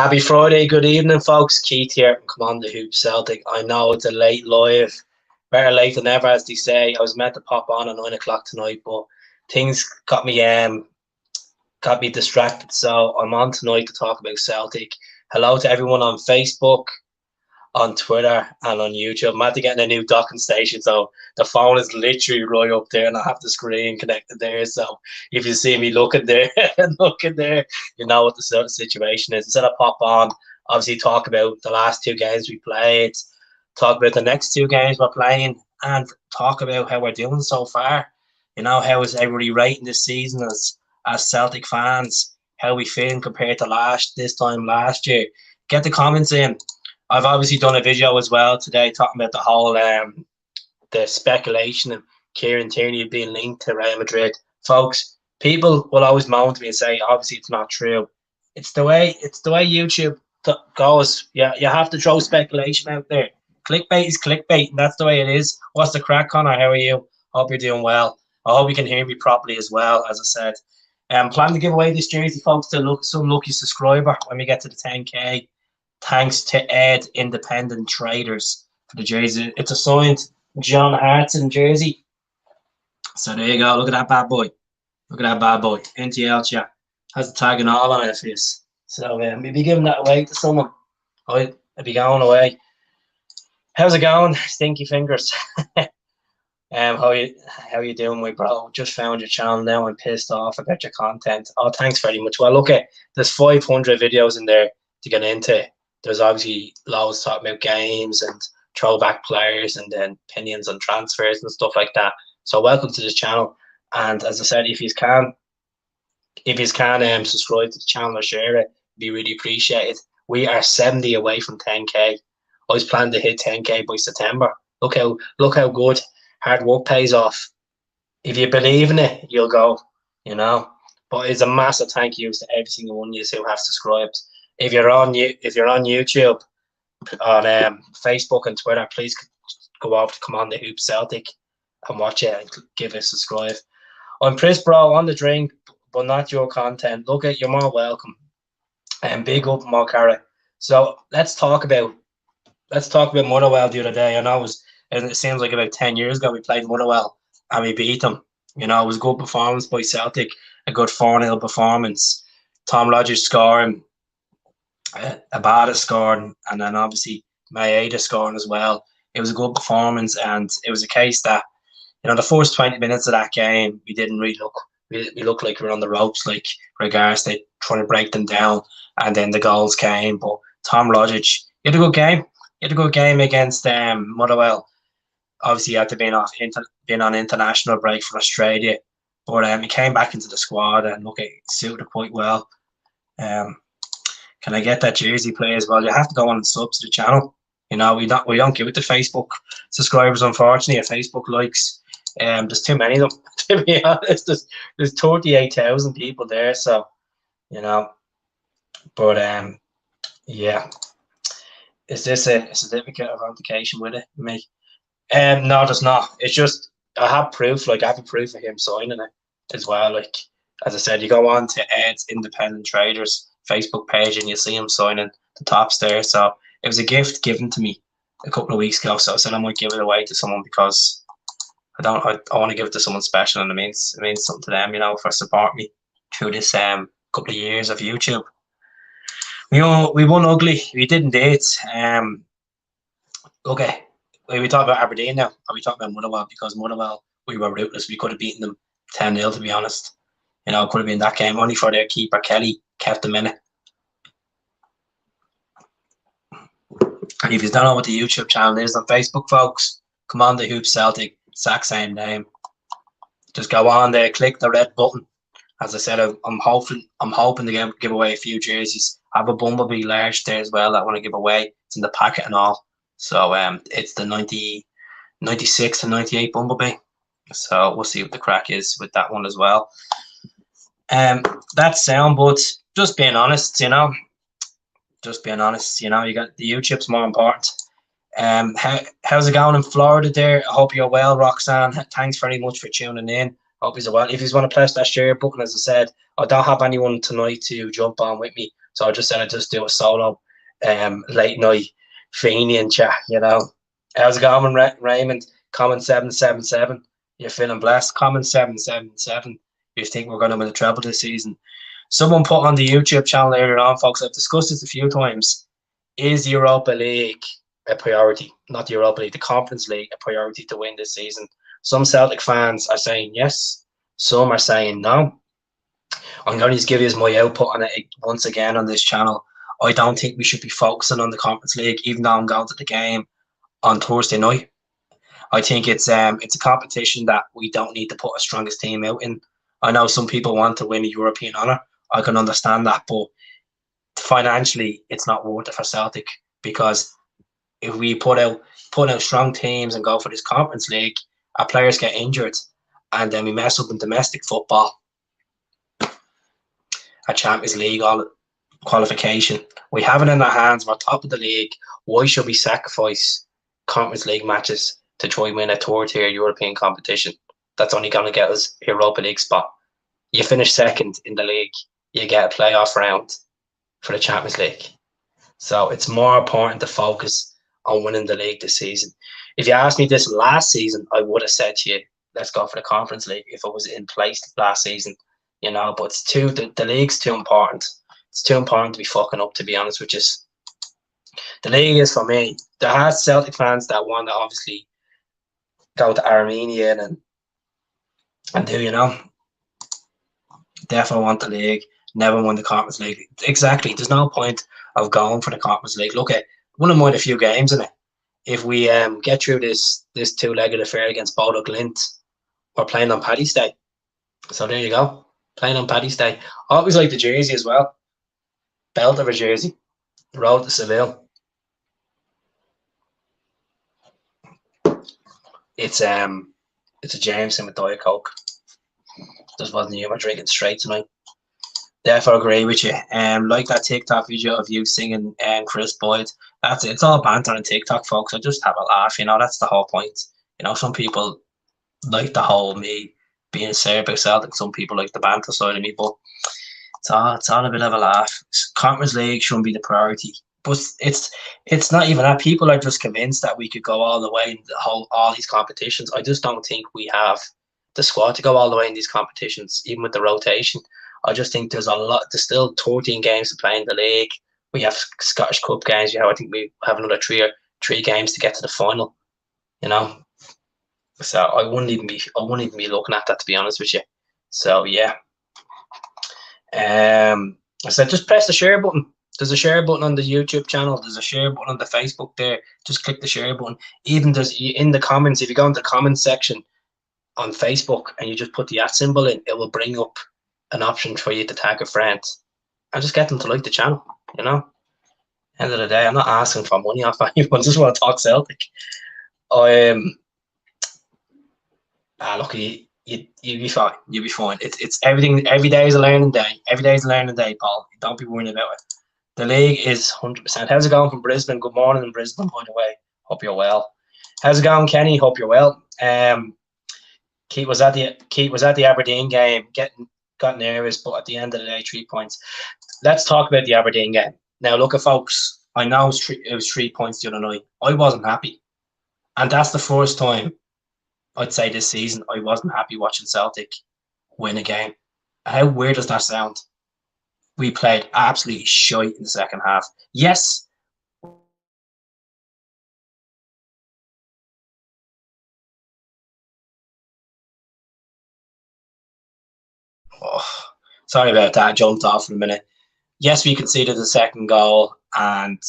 Happy Friday, good evening, folks. Keith here from Come On the Hoop Celtic. I know it's a late live, better late than never, as they say. I was meant to pop on at 9 o'clock tonight, but things got me distracted. So I'm on tonight to talk about Celtic. Hello to everyone on Facebook, on Twitter, and on YouTube. I'm after getting a new docking station, so the phone is literally right up there, and I have the screen connected there. So if you see me looking there, you know what the situation is. Instead of pop on, obviously talk about the last two games we played, talk about the next two games we're playing, and talk about how we're doing so far. You know, how is everybody rating this season as Celtic fans? How we feeling compared to this time last year? Get the comments in. I've obviously done a video as well today talking about the whole the speculation of Kieran Tierney being linked to Real Madrid. Folks, people will always moan to me and say, obviously it's not true. It's the way YouTube goes. Yeah, you have to throw speculation out there. Clickbait is clickbait, and that's the way it is. What's the crack, Connor? How are you? Hope you're doing well. I hope you can hear me properly as well, as I said. Plan to give away this jersey, folks, to some lucky subscriber when we get to the 10K. Thanks to Ed Independent Traders for the jersey. It's a signed John Hartson jersey. So there you go. Look at that bad boy. Look at that bad boy. NTL chat. Has the tag and all on it for this. So we'll be giving that away to someone. I'll be going away. How's it going? Stinky fingers. How you doing, my bro? Just found your channel now. I'm pissed off about your content. Oh, thanks very much. Well, look, there's 500 videos in there to get into. There's obviously loads talking about games and throwback players and then opinions on transfers and stuff like that. So welcome to the channel. And as I said, if you can subscribe to the channel or share it, it'd be really appreciated. We are 70 away from 10K. I was planning to hit 10K by September. Look how good hard work pays off. If you believe in it, you'll go, you know. But it's a massive thank you to every single one of you who have subscribed. If you're on YouTube, on Facebook and Twitter, please go over to Come On the Hoop Celtic and watch it and give it a subscribe. I'm Chris Bro on the drink, but not your content. Look, you're more welcome. And big up Mocara. So let's talk about Motherwell the other day. I know it seems like about 10 years ago we played Motherwell and we beat them. You know, it was a good performance by Celtic, a good 4-0 performance. Tom Rogers scoring. Abada scoring, and then obviously Maeda scoring as well. It was a good performance, and it was a case that, you know, the first 20 minutes of that game, we didn't really look. We looked like we were on the ropes, like regards they trying to break them down, and then the goals came. But Tom Rogers, he had a good game. He had a good game against Motherwell. Obviously, he had to be on international break for Australia, but he came back into the squad and look, it suited quite well. Can I get that jersey, please? Well, you have to go on and sub to the channel. You know, we don't give it to Facebook subscribers, unfortunately, or Facebook likes. There's too many of them, to be honest. There's 38,000 people there, so, you know. But, yeah. Is this a certificate of authentication with it, me? No, there's not. It's just, I have proof, like, I have a proof of him signing it as well. Like, as I said, you go on to Ed's Independent Traders Facebook page and you see him signing the tops there. So it was a gift given to me a couple of weeks ago. So I said I might give it away to someone because I want to give it to someone special, and it means something to them, you know, for support me through this couple of years of YouTube. We won ugly. We did indeed. Okay, we talk about Aberdeen now. Or we talk about Motherwell, because Motherwell, we were ruthless. We could have beaten them 10-0, to be honest. You know, it could have been that game, only for their keeper Kelly kept them in it. And if you don't know what the YouTube channel is on Facebook, folks, Come On the Hoop Celtic, exact same name. Just go on there, click the red button. As I said, I'm hoping to give away a few jerseys. I have a Bumblebee large there as well that I want to give away. It's in the packet and all. So it's the 96 and 98 Bumblebee. So we'll see what the crack is with that one as well. That's sound, but just being honest, you know. Just being honest, you know, you got the YouTube's more important. How's it going in Florida there? I hope you're well, Roxanne. Thanks very much for tuning in. Hope you're well. If you want to press that share button, as I said, I don't have anyone tonight to jump on with me. So I just said I'd just do a solo late night Fenian chat, How's it going, Raymond? Comment 777. You're feeling blessed. Comment 777. You think we're going to win the treble this season? Someone put on the YouTube channel earlier on, folks, I've discussed this a few times. Is the Europa League a priority? Not the Europa League, the Conference League a priority to win this season? Some Celtic fans are saying yes. Some are saying no. I'm going to give you my output on it once again on this channel. I don't think we should be focusing on the Conference League, even though I'm going to the game on Thursday night. I think it's a competition that we don't need to put a strongest team out in. I know some people want to win a European honour. I can understand that, but financially, it's not worth it for Celtic, because if we put out strong teams and go for this Conference League, our players get injured, and then we mess up in domestic football, a Champions League qualification. We have it in our hands. We're top of the league. Why should we sacrifice Conference League matches to try and win a third-tier European competition? That's only going to get us a Europa League spot. You finish second in the league, you get a playoff round for the Champions League. So it's more important to focus on winning the league this season. If you asked me this last season, I would have said to you, let's go for the Conference League if it was in place last season, but it's the league's too important. It's too important to be fucking up, to be honest with you. The league is for me. There are Celtic fans that want to obviously go to Armenia and do, definitely want the league, never won the Conference League. Exactly. There's no point of going for the Conference League. Look, I wouldn't mind a few games in it. If we get through this two-legged affair against Bodo Glint, we're playing on Paddy's Day. So there you go. Playing on Paddy's Day. I always like the jersey as well. Belt of a jersey. Road to Seville. It's a Jameson with Diet Coke. Just wasn't you. I'm drinking straight tonight. Therefore, agree with you. Like that TikTok video of you singing Chris Boyd. That's it. It's all banter on TikTok, folks. I just have a laugh. That's the whole point. Some people like the whole me being sad about Celtic. Some people like the banter side of me, but it's all a bit of a laugh. Conference League shouldn't be the priority, but it's not even that. People are just convinced that we could go all the way in all these competitions. I just don't think we have the squad to go all the way in these competitions, even with the rotation. I just think there's there's still 13 games to play in the league. We have Scottish Cup games. I think we have another three games to get to the final. So I wouldn't even be looking at that, to be honest with you. So yeah. I said just press the share button. There's a share button on the YouTube channel. There's a share button on the Facebook there. Just click the share button. Even there's in the comments, if you go into the comments section on Facebook and you just put the @ symbol in, it will bring up an option for you to tag a friend and just get them to like the channel. End of the day, I'm not asking for money off anyone. I just want to talk Celtic. Look, you'll be fine. You'll be fine. It's everything. Every day is a learning day. Every day is a learning day, Paul. Don't be worrying about it. The league is 100%. How's it going from Brisbane? Good morning in Brisbane, by the way. Hope you're well. How's it going, Kenny? Hope you're well. Keith was at the Aberdeen game. Got nervous, but at the end of the day, 3 points. Let's talk about the Aberdeen game. Now, look, folks, I know it was 3 points the other night. I wasn't happy. And that's the first time, I'd say, this season, I wasn't happy watching Celtic win a game. How weird does that sound? We played absolutely shite in the second half. Yes. Oh, sorry about that. I jumped off for a minute. Yes, we conceded the second goal and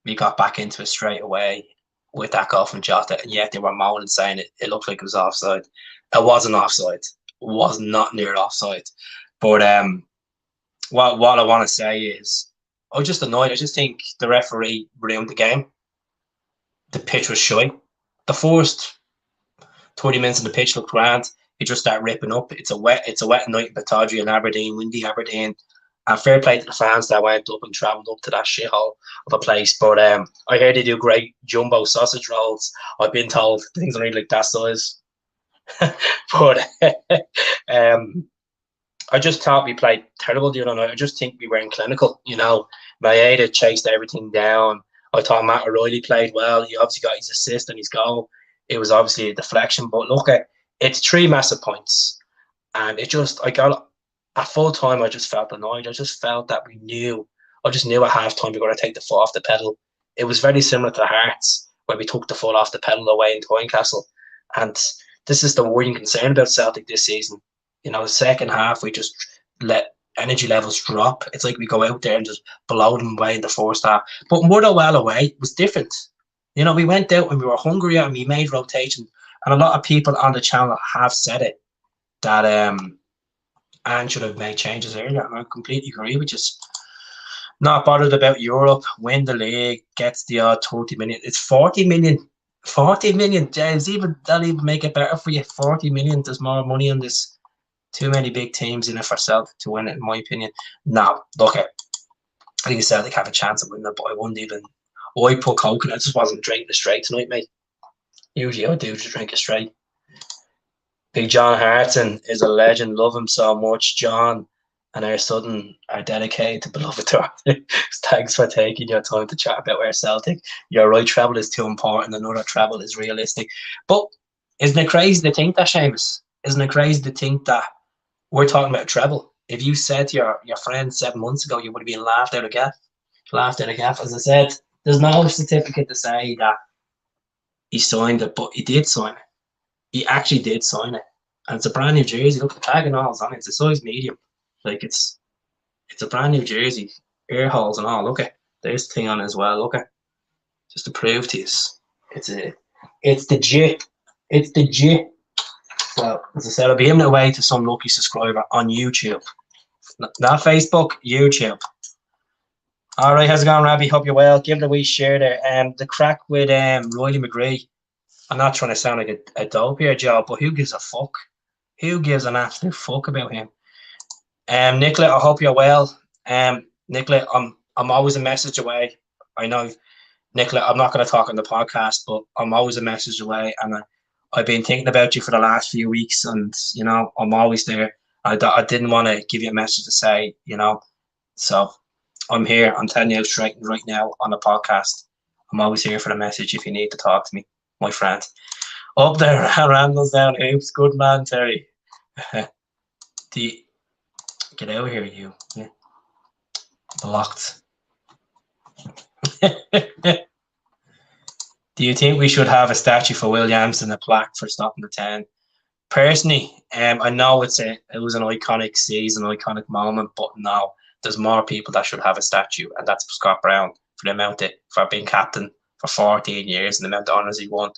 we got back into it straight away with that goal from Jota. And yet they were moaning, saying it looked like it was offside. It wasn't offside. It was not near offside. But what I want to say is I was just annoyed. I just think the referee ruined the game. The pitch was shy. The first 30 minutes on the pitch looked grand. It just started ripping up. It's a wet night in Batodry and Aberdeen, windy Aberdeen. And fair play to the fans that went up and travelled up to that shithole of a place. But I heard they do great jumbo sausage rolls. I've been told things are really like that size. But I just thought we played terrible the other night. I just think we weren't clinical. Maeda chased everything down. I thought Matt O'Reilly played well. He obviously got his assist and his goal. It was obviously a deflection, but look it's 3 massive points, and I got at full time. I just felt annoyed. I just felt that I just knew at half time we were going to take the foot off the pedal. It was very similar to Hearts where we took the foot off the pedal away in Tynecastle, and this is the worrying concern about Celtic this season. The second half, we just let energy levels drop. It's like we go out there and just blow them away in the first half. But Motherwell away was different. We went out and we were hungrier and we made rotation. And a lot of people on the channel have said it, that Anne should have made changes earlier. And I completely agree with you. Not bothered about Europe, win the league, gets the odd 30 million. It's 40 million. 40 million, James. That'll even make it better for you. 40 million. There's more money on this. Too many big teams in it for Celtic to win it, in my opinion. No, look, I think Celtic have a chance of winning it, but I wouldn't even. I put Coke in it. I just wasn't drinking it straight tonight, mate. Usually I do just drink it straight. Big John Hartson is a legend. Love him so much. John and our son are dedicated to beloved Dorothy. Thanks for taking your time to chat about our Celtic. You're right, travel is too important. Another travel is realistic. But isn't it crazy to think that, Seamus? Isn't it crazy to think that we're talking about treble? If you said to your friend 7 months ago, you would have been laughed out of gaff. As I said, there's no certificate to say that he signed it, but he did sign it. He actually did sign it. And it's a brand new jersey. Look, the tag and all is on it. It's a size medium. Like, it's a brand new jersey. Ear holes and all. Look at there's the thing on it as well. Look at just to prove to you. It's the G. It's the G. So, as I said, I'll be giving it away to some lucky subscriber on YouTube. Not Facebook, YouTube. All right, how's it going, Rabbi? Hope you're well. Give it a wee share there. The crack with Riley McGree. I'm not trying to sound like a dope here, Joe, but who gives a fuck? Who gives an absolute fuck about him? Nicola, I hope you're well. Nicola, I'm always a message away. I know, Nicola, I'm not going to talk on the podcast, but I'm always a message away, and I've been thinking about you for the last few weeks, and I'm always there. I didn't want to give you a message to say, so I'm here. I'm telling you straight right now on the podcast. I'm always here for the message if you need to talk to me, my friend. Up there, Randall's down hoops. Good man, Terry. Get out of here, you. Yeah. Blocked. Do you think we should have a statue for Williams and a plaque for stopping the 10? Personally, I know it was an iconic season, iconic moment, but no, there's more people that should have a statue, and that's Scott Brown for the amount for being captain for 14 years and the amount of honours he won.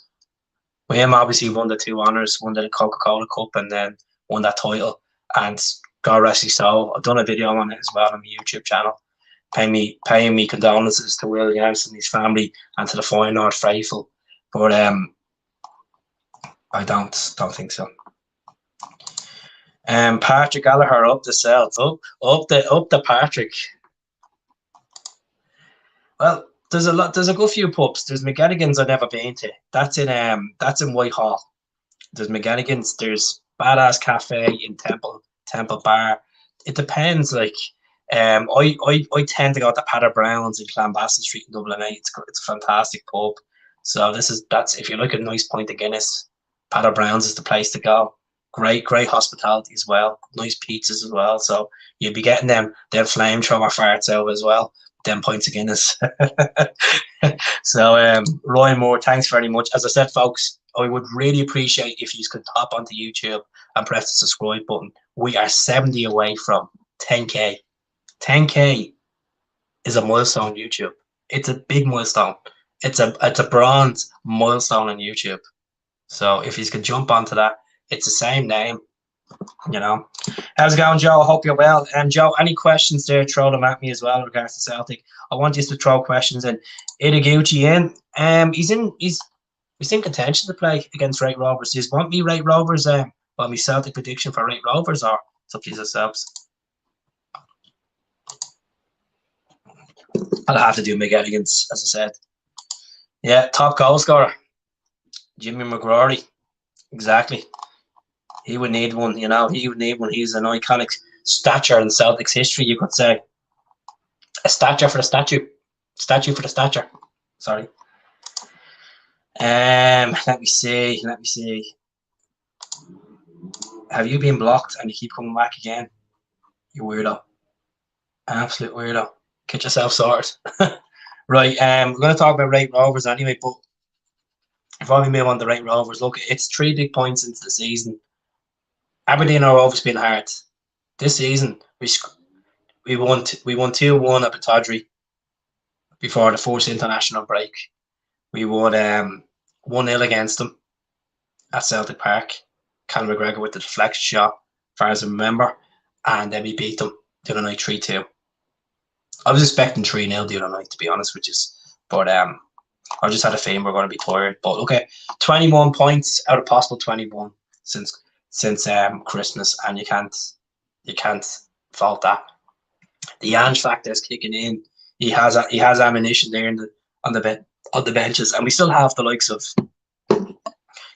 William obviously won the 2 honours, won the Coca-Cola Cup, and then won that title. And God rest his soul, I've done a video on it as well on my YouTube channel, paying me condolences to Williams and his family and to the Feyenoord faithful. But I don't think so. Patrick Gallagher up the Celts. Up the Patrick. Well, there's a good few pubs. There's McGettigan's I've never been to. That's in Whitehall. There's McGettigan's. There's Badass Cafe in Temple Bar. It depends. Like, I tend to go to Patter Brown's in Clanbassel Street in Dublin 8. It's a fantastic pub. So that's if you look at a nice pint of Guinness, Patter Brown's is the place to go. Great hospitality as well. Nice pizzas as well. So you'll be getting them flamethrower farts out as well. Them pints of Guinness. So Ryan Moore, thanks very much. As I said, folks, I would really appreciate if you could hop onto YouTube and press the subscribe button. We are 70 away from 10k. 10k is a milestone on YouTube. It's a big milestone. It's a bronze milestone on YouTube. So if you could jump onto that, it's the same name. How's it going, Joe? I hope you're well. Joe, any questions there, throw them at me as well in regards to Celtic. I want you to throw questions in. Itaguchi in. He's in contention to play against Raith Rovers. Do you want me Raith Rovers? Want me Celtic prediction for Raith Rovers, or it's up to yourselves? I'll have to do McGettigan's, as I said. Yeah, top goal scorer. Jimmy McGrory. Exactly. He would need one, He would need one. He's an iconic stature in Celtic's history, you could say. A stature for the statue. Statue for the stature. Sorry. Let me see. Have you been blocked and you keep coming back again? You weirdo. Absolute weirdo. Get yourself sorted. Right, we're going to talk about Raith Rovers anyway, but before we move on to Raith Rovers, look, it's 3 big points into the season. Aberdeen are always been hard. This season, we won 2-1 at Batodry before the first international break. We won 1-0 against them at Celtic Park. Conor McGregor with the deflection shot, as far as I remember, and then we beat them the other night 3-2. I was expecting 3-0 the other night, to be honest with you, but I just had a feeling we're going to be tired. But okay, 21 points out of possible 21 since Christmas, and you can't fault that. The Ange factor is kicking in. He has ammunition there on the benches, and we still have the likes of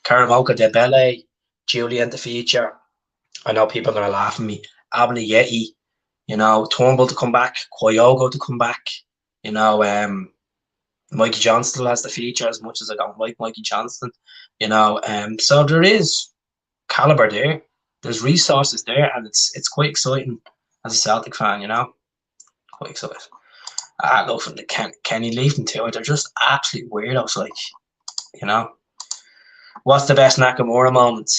Karamoka Debele, Julian the Feature. I know people are going to laugh at me. Abney Yeti, Turnbull to come back, Kyogo to come back. Mikey Johnston still has the feature as much as I don't like Mikey Johnston. So there is calibre there. There's resources there, and it's quite exciting as a Celtic fan. Quite excited. I love from the Kenny Leafton too. They're just absolute weirdos. What's the best Nakamura moment?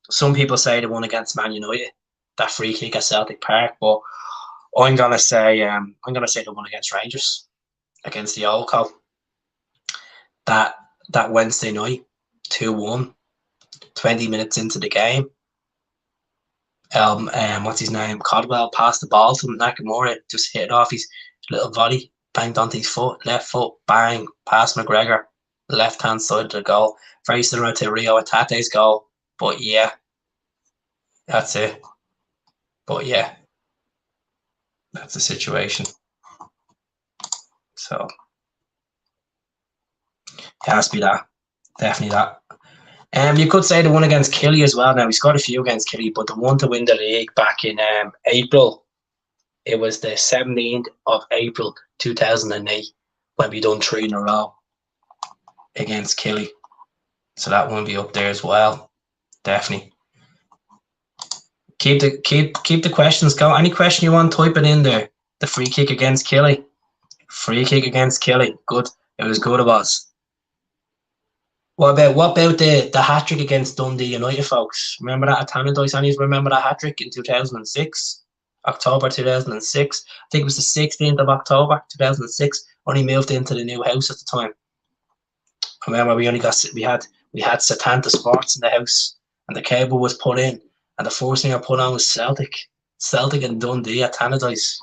Some people say the one against Man United, that free kick at Celtic Park, but I'm gonna say the one against Rangers, against the Old Co. That Wednesday night, 2-1, 20 minutes into the game. What's his name? Codwell passed the ball to Nakamura, just hit it off his little volley, banged onto his foot, left foot, bang, past McGregor, left hand side of the goal. Very similar to Rio Atate's goal, but yeah, that's it. But yeah, that's the situation. So it has to be that. Definitely that. You could say the one against Killy as well. Now, we scored a few against Killy, but the one to win the league back in April, it was the 17th of April 2008 when we done 3 in a row against Killy. So that one will be up there as well. Definitely. Keep the questions going. Any question you want, type it in there. The free kick against Killy. Free kick against Killy. Good. It was good, it was. What about the hat-trick against Dundee United, folks? Remember that at Tannadice? Any remember that hat-trick in 2006? October 2006. I think it was the 16th of October 2006. Only moved into the new house at the time. I remember we had Satanta Sports in the house, and the cable was put in, and the first thing I put on was Celtic and Dundee at Tannadice.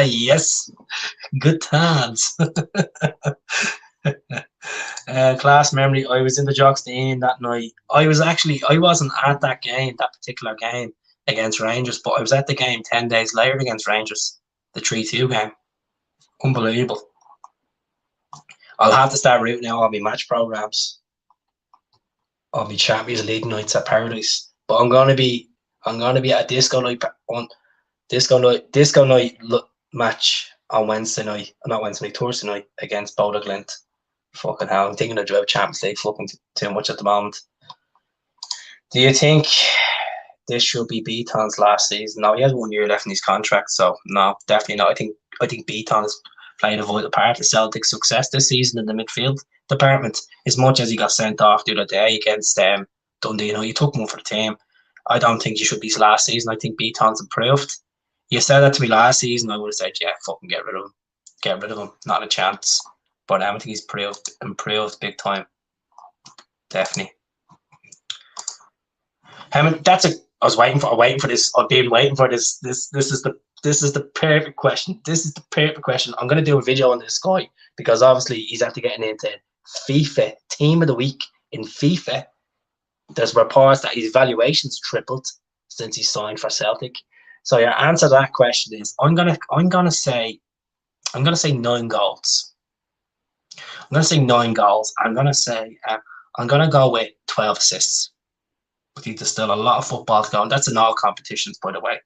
Yes, good times. Class memory. I was in the Jockstein that night. I wasn't at that particular game against Rangers, but I was at the game 10 days later against Rangers, the 3-2 game. Unbelievable. I'll have to start routing out all my match programs, all my Champions League nights at Paradise. But I'm gonna be at a disco night match on Wednesday night. Not Wednesday night, Thursday night against Bodo Glint. Fucking hell, I'm thinking of doing Champions League fucking too much at the moment. Do you think this should be Beaton's last season? No, he has 1 year left in his contract, so no, definitely not. I think Beaton has played a vital part of Celtic's success this season in the midfield department. As much as he got sent off the other day against Dundee, you took him for the team. I don't think he should be his last season. I think Beaton's improved. You said that to me last season, I would have said, yeah, fucking get rid of him. Get rid of him. Not a chance. But I think he's improved big time. Definitely. I was waiting for this. I've been waiting for this. This is the perfect question. This is the perfect question. I'm going to do a video on this guy because obviously he's after getting into FIFA Team of the Week in FIFA. There's reports that his valuation's tripled since he signed for Celtic. So your answer to that question is I'm gonna say 9 goals. I'm gonna say 9 goals. I'm gonna go with 12 assists. I think there's still a lot of football to go, and that's in all competitions, by the way.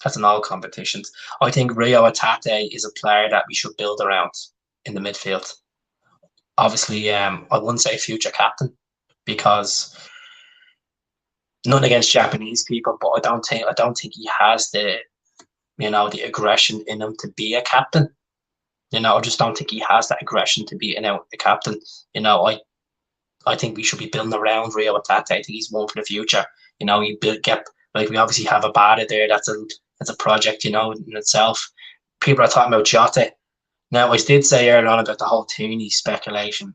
That's in all competitions. I think Rio Atate is a player that we should build around in the midfield. Obviously, I wouldn't say future captain because nothing against Japanese people, but I don't think he has the the aggression in him to be a captain. I just don't think he has that aggression to be a captain. I think we should be building around Rio Atate. I think he's one for the future. He get like we obviously have a Bodo there. That's a project, in itself. People are talking about Jota. Now, I did say earlier on about the whole Tierney speculation.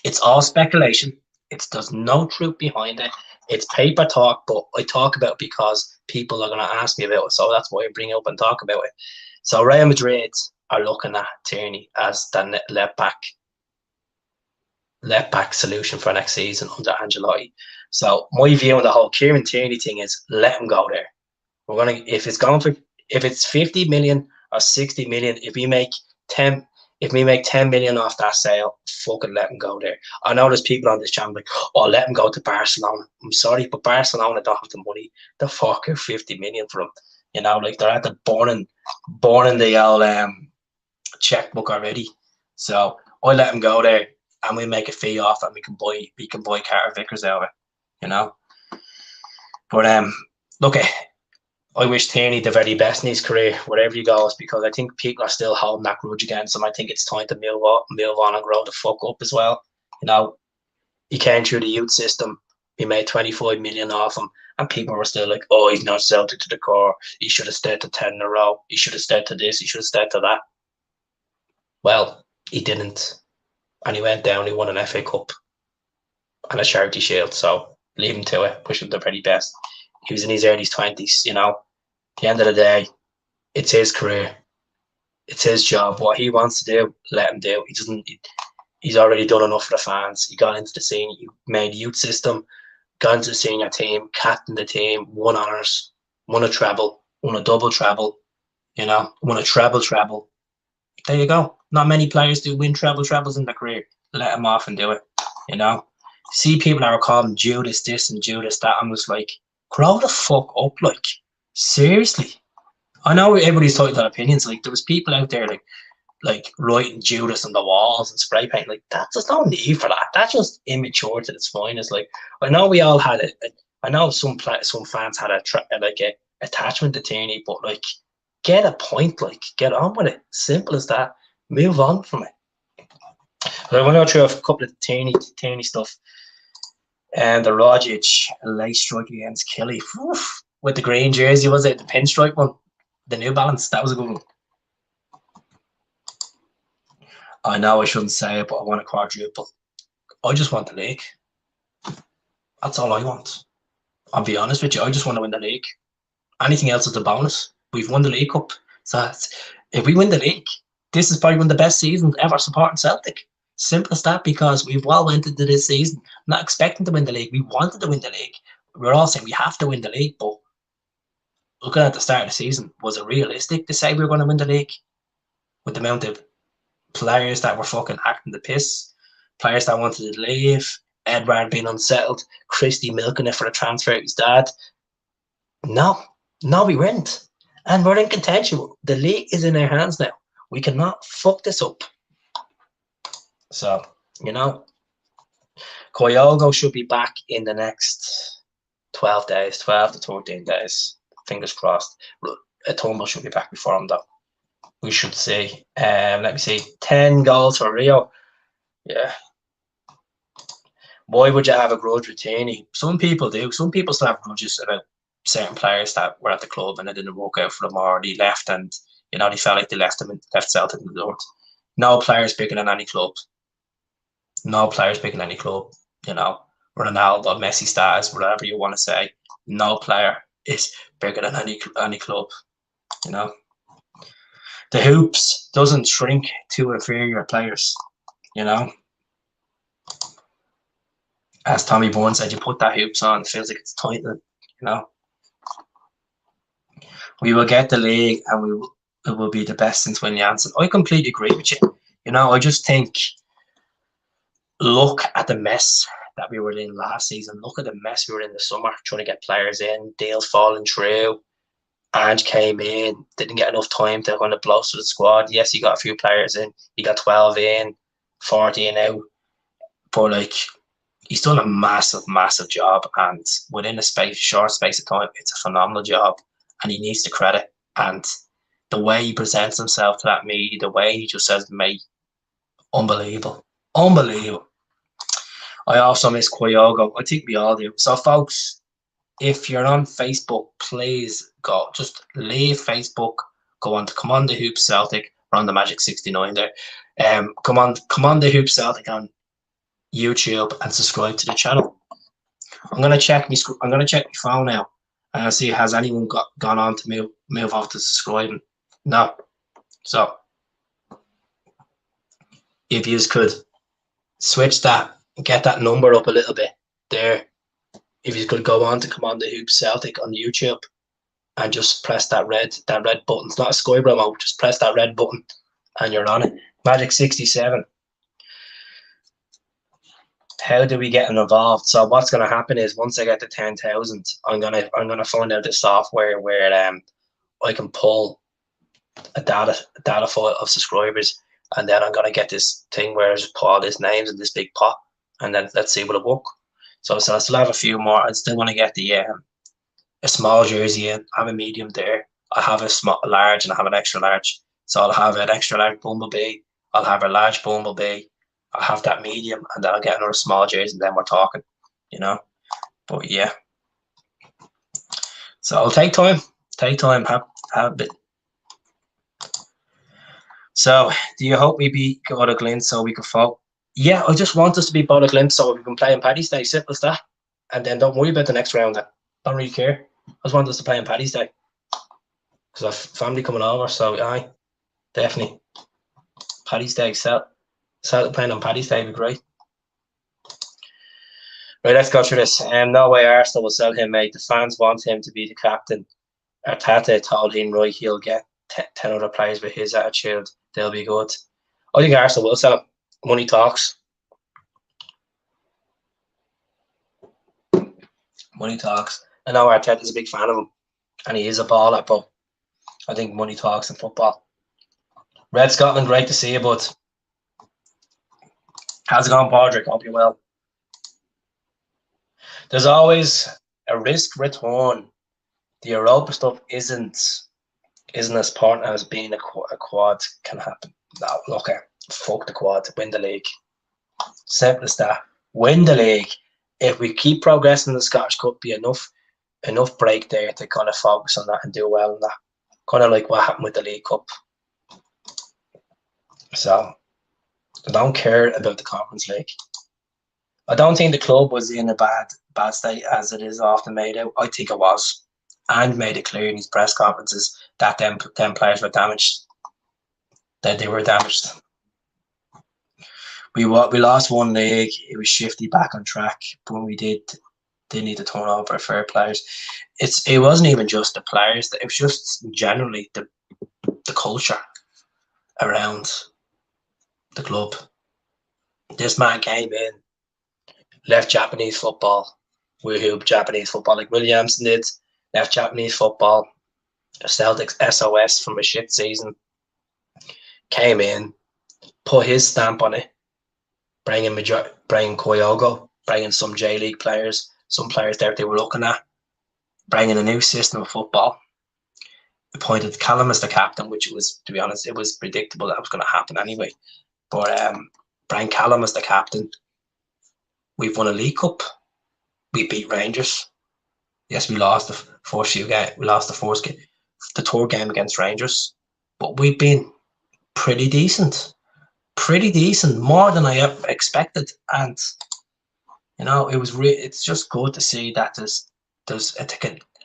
It's all speculation. There's no truth behind it. It's paper talk, but I talk about it because people are going to ask me about it. So that's why I bring it up and talk about it. So Real Madrid are looking at Tierney as the left back solution for next season under Ancelotti. So my view on the whole Kieran Tierney thing is let him go there. If it's 50 million or 60 million, if we make 10 million off that sale, fucking let him go there. I know there's people on this channel like, oh, let him go to Barcelona. I'm sorry, but Barcelona don't have the money to fuck out 50 million for him. They're at the burning the old checkbook already. So I let him go there, and we make a fee off, and we can buy Carter Vickers out of it. But look, I wish Tierney the very best in his career, wherever he goes, because I think people are still holding that grudge against him. I think it's time to move on and grow the fuck up as well. He came through the youth system. We made 25 million off him, and people were still like, oh, he's not Celtic to the core. He should have stayed to 10 in a row. He should have stayed to this. He should have stayed to that. Well, he didn't. And he went down. He won an FA Cup and a Charity Shield. So leave him to it. Push him to the very best. He was in his early 20s, At the end of the day, it's his career. It's his job. What he wants to do, let him do. He's already done enough for the fans. He got into the scene. He made youth system, got into the senior team, captained the team, won honours, won a treble, won a double treble, won a treble. There you go. Not many players do win trebles in their career. Let him off and do it, See people that are calling Judas this and Judas that. I'm just like, grow the fuck up, like, seriously. I know everybody's talking their opinions. Like, there was people out there like writing Judas on the walls and spray paint. Like, there's no need for that. That's just immature to its finest. Like, I know we all had it. I know some fans had a attachment to Tierney, but like, get a point. Like, get on with it. Simple as that. Move on from it. But I want to go through a couple of Tierney stuff. And the Rogic late strike against Kelly with the green jersey, was it the pinstripe one? The New Balance, that was a good one. I know I shouldn't say it, but I want a quadruple. I just want the league. That's all I want. I'll be honest with you, I just want to win the league. Anything else is a bonus. We've won the League Cup. So if we win the league, this is probably one of the best seasons ever supporting Celtic. Simple as that, because we've all went into this season not expecting to win the league. We wanted to win the league. We're all saying we have to win the league, but looking at the start of the season, was it realistic to say we were going to win the league? With the amount of players that were fucking acting the piss, players that wanted to leave, Edward being unsettled, Christie milking it for a transfer of his dad. No, we weren't. And we're in contention. The league is in our hands now. We cannot fuck this up. So, Kyogo should be back in the next 12 to 13 days. Fingers crossed. Turnbull should be back before him, though. We should see. Let me see. 10 goals for Rio. Yeah. Why would you have a grudge with Tierney? Some people do. Some people still have grudges about certain players that were at the club and it didn't work out for them, or they left and, they felt like they left Celtic in the dirt. No player's bigger than any club. Ronaldo, Messi stars, whatever you want to say. No player is bigger than any club. The hoops doesn't shrink to inferior players. As Tommy Bourne said, you put that hoops on, it feels like it's tightening. We will get the league, and it will be the best since Willie Jansen. I completely agree with you. I just think, look at the mess that we were in last season. Look at the mess we were in the summer, trying to get players in, deals falling through. Ange came in, didn't get enough time to kind of bolster the squad. Yes, he got a few players in. He got 12 in, 14 out. But, like, he's done a massive, massive job. And within a short space of time, it's a phenomenal job. And he needs the credit. And the way he presents himself to that media, the way he just says, mate, unbelievable. Unbelievable. I also miss Kyogo. I think we all do. So, folks, if you're on Facebook, please go. Just leave Facebook. Go on to Come On The Hoop Celtic. We're on the Magic 69 there. Come on The Hoop Celtic on YouTube and subscribe to the channel. I'm gonna check my phone now and see has anyone gone on to move off to subscribing. No. So if you could switch that and get that number up a little bit there. If you could go on to Come On The Hoop Celtic on YouTube and just press that red button. It's not a Sky remote, just press that red button and you're on it. Magic 67. How do we get involved? So what's gonna happen is once I get to 10,000, I'm gonna find out the software where I can pull a data file of subscribers, and then I'm gonna get this thing where I just put all these names in this big pot, and then let's see what it works. So I still have a few more. I still want to get the a small jersey in. I have a medium there. I have a large, and I have an extra large. So I'll have an extra large Bumblebee. I'll have a large Bumblebee. I'll have that medium, and then I'll get another small jersey, and then we're talking, you know. But yeah. So I'll take time. Have a bit. So do you hope we beat Bodo so we can fall? Yeah, I just want us to beat Bodo so we can play in Paddy's Day. Simple as that. And then don't worry about the next round. Then. Don't really care. I just want us to play on Paddy's Day. Because I've family coming over, so aye, definitely. Paddy's Day, Celtic playing on Paddy's Day would be great. Right, let's go through this. No way Arsenal will sell him, mate. The fans want him to be the captain. Arteta told him, right, he'll get 10 other players with his attitude. They'll be good. I think Arsenal will sell him. Money talks. Money talks. I know Arteta's a big fan of him, and he is a baller, but I think money talks in football. Red Scotland, great to see you, bud. How's it going, Padraig? Hope you're well. There's always a risk return. The Europa stuff isn't as important as being a quad can happen. No, look, fuck the quad. Win the league. Simple as that. Win the league. If we keep progressing in the Scottish Cup, be enough break there to kind of focus on that and do well in that. Kind of like what happened with the League Cup. So I don't care about the Conference League. I don't think the club was in a bad state as it is often made out. I think it was, and made it clear in his press conferences that them players were damaged. That they were damaged. We lost one league. It was shifty back on track, but when we did need to turn over a fair players. It wasn't even just the players. It was just generally the culture around the club. This man came in, left Japanese football. We hoop Japanese football like Williamson did. Left Japanese football. Celtic's SOS from a shit season. Came in, put his stamp on it. Bringing Kyogo, bringing some J League players, some players there they were looking at, bringing a new system of football. Appointed Callum as the captain, which was, to be honest, it was predictable that was going to happen anyway. But bring Callum as the captain. We've won a League Cup. We beat Rangers. Yes, we lost the first few games. We lost the third game against Rangers, but we've been pretty decent. Pretty decent, more than I ever expected, and you know it's just good to see that there's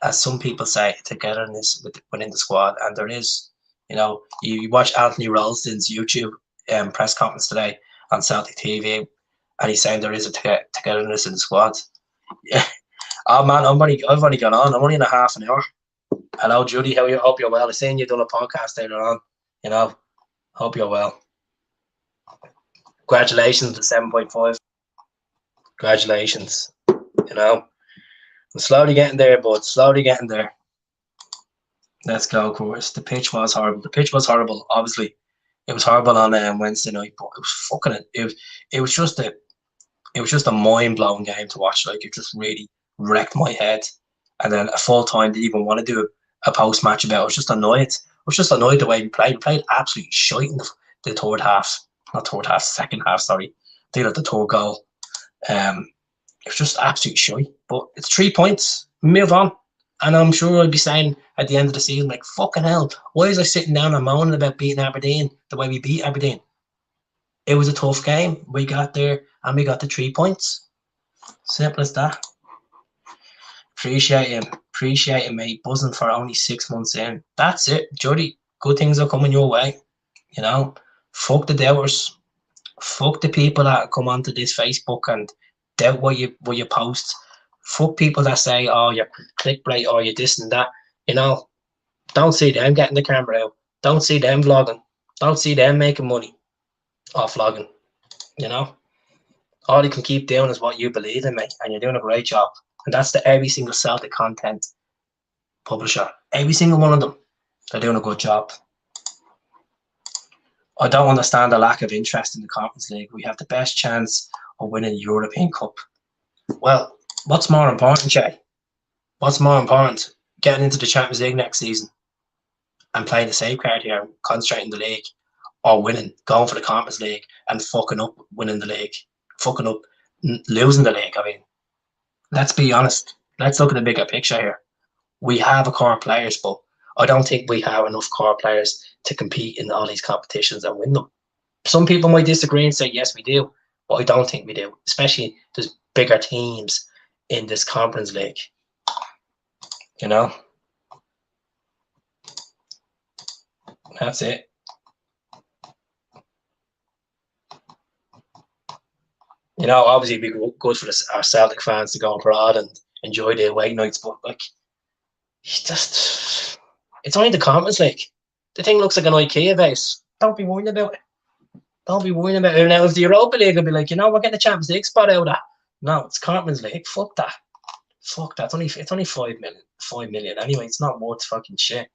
as some people say, togetherness within the squad, and there is. You know, you watch Anthony Ralston's YouTube press conference today on Celtic TV, and he's saying there is a togetherness in the squad. Yeah. Oh man, I've only gone on. I'm only in a half an hour. Hello, Judy. How are you? Hope you're well. I seen you done a podcast later on. You know, hope you're well. Congratulations to 7.5. Congratulations. You know, I'm slowly getting there, but slowly getting there. Let's go, of course. The pitch was horrible. The pitch was horrible. Obviously, it was horrible on Wednesday night, but it was fucking. It was just a. It was just a mind blowing game to watch. Like it just really wrecked my head. And then a full time didn't even want to do a post match about it. I was just annoyed. I was just annoyed the way we played. We played absolutely shite in the third half. Not third half, second half, sorry. I think at the third goal. It was just absolutely shite. But it's 3 points. Move on. And I'm sure I'll be saying at the end of the season, like, fucking hell, why is I sitting down and moaning about beating Aberdeen the way we beat Aberdeen? It was a tough game. We got there and we got the 3 points. Simple as that. Appreciate him, mate. Buzzing for only 6 months in. That's it, Jody. Good things are coming your way. You know, fuck the doubters. Fuck the people that come onto this Facebook and doubt what you post. Fuck people that say, oh, you're clickbait or you're this and that. You know, don't see them getting the camera out. Don't see them vlogging. Don't see them making money off vlogging. You know, all you can keep doing is what you believe in, mate, and you're doing a great job. And that's to every single Celtic content publisher. Every single one of them. They're doing a good job. I don't understand the lack of interest in the Conference League. We have the best chance of winning the European Cup. Well, what's more important, Jay? What's more important? Getting into the Champions League next season and playing the safeguard here, concentrating the league, or winning, going for the Conference League and fucking up winning the league, fucking up losing the league. I mean, let's be honest. Let's look at the bigger picture here. We have a core players, but I don't think we have enough core players to compete in all these competitions and win them. Some people might disagree and say, yes, we do, but I don't think we do, especially there's bigger teams in this Conference League. You know? That's it. You know, obviously it'd be good for our Celtic fans to go abroad and enjoy their away nights, but like, it's only the Conference League. The thing looks like an IKEA vase. Don't be worrying about it. Don't be worrying about it. Now, if the Europa League will be like, you know, we're getting the Champions League spot out of that. No, it's Conference League. Fuck that. Fuck that. It's only 5 million. 5 million anyway. It's not worth fucking shit.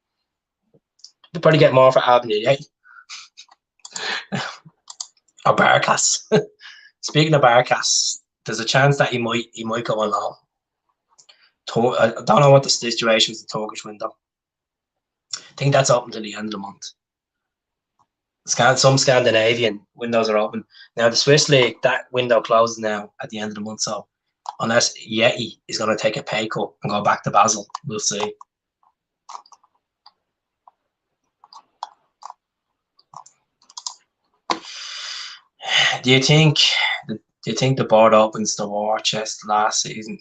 You'll probably get more for Albany, eh? Or Barcas. Speaking of Barcas, there's a chance that he might go on loan. I don't know what the situation is, the Turkish window. I think that's open to the end of the month. Some Scandinavian windows are open. Now, the Swiss League, that window closes now at the end of the month. So, unless Yeti is going to take a pay cut and go back to Basel, we'll see. Do you think the board opens the war chest last season?